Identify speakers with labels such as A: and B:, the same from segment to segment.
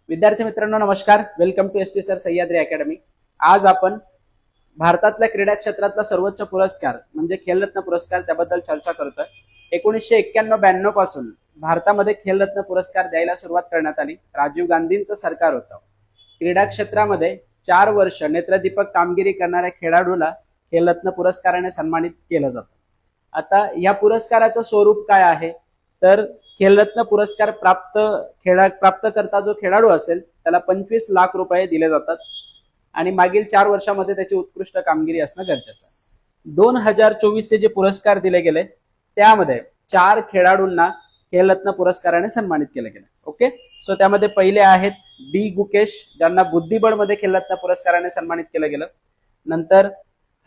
A: विद्यार्थी मित्रांनो नमस्कार. Welcome to SP sir Sahyadri academy. आज आपण भारतातल्या क्रीडा क्षेत्रातला सर्वोच्च पुरस्कार म्हणजे खेलरत्न पुरस्कार त्याबद्दल चर्चा करतोय. 1991-92 पासून भारतामध्ये खेलरत्न पुरस्कार द्यायला सुरुवात करण्यात आली. राजीव गांधींचं सरकार होतं. क्रीडा क्षेत्रामध्ये 4 वर्ष नेत्रदीपक कामगिरी करणाऱ्या खेळाडूला खेलरत्न पुरस्काराने सन्मानित केलं जातं. आता या पुरस्काराचं स्वरूप काय आहे तर खेलरत्न पुरस्कार प्राप्तकर्ता जो खेळाडू असेल त्याला 25 लाख रुपये दिले जातात आणि मागील 4 वर्षामध्ये त्याची उत्कृष्ट कामगिरी असणं गरजेचं आहे. 2024 चे जे पुरस्कार दिले गेले त्यामध्ये 4 खेळाडूंना खेलरत्न पुरस्काराने सन्मानित केलं गेलं. ओके, सो त्यामध्ये पहिले आहेत डी गुकेश, ज्यांना बुद्धिबळमध्ये खेलरत्न पुरस्काराने सन्मानित केलं गेलं. नंतर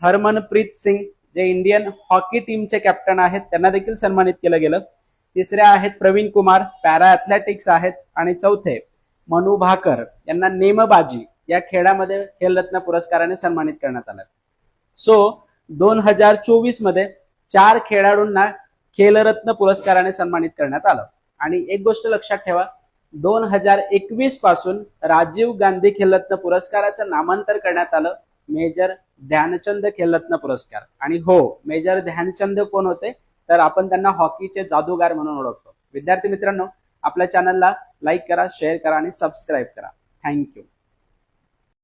A: हरमनप्रीत सिंग, जे इंडियन हॉकी टीमचे कॅप्टन आहेत, त्यांना देखील सन्मानित केलं गेलं. तिसरे आहेत प्रवीण कुमार, पॅरा ॲथलेटिक्स आहेत. आणि चौथे मनू भाकर, यांना नेमबाजी या खेळामध्ये खेलरत्न पुरस्काराने सन्मानित करण्यात आलं. सो 2024 मध्ये 4 खेळाडूंना खेलरत्न पुरस्काराने सन्मानित करण्यात आलं. आणि एक गोष्ट लक्षात ठेवा, 2021 पासून राजीव गांधी खेलरत्न पुरस्काराचं नामांतर करण्यात आलं मेजर ध्यानचंद खेलरत्न पुरस्कार. आणि हो, मेजर ध्यानचंद कोण होते तर आपण त्यांना हॉकीचे जादूगार म्हणून ओळखतो. विद्यार्थी मित्रांनो, आपल्या चॅनलला लाईक करा, शेअर करा आणि सबस्क्राईब करा. थँक्यू.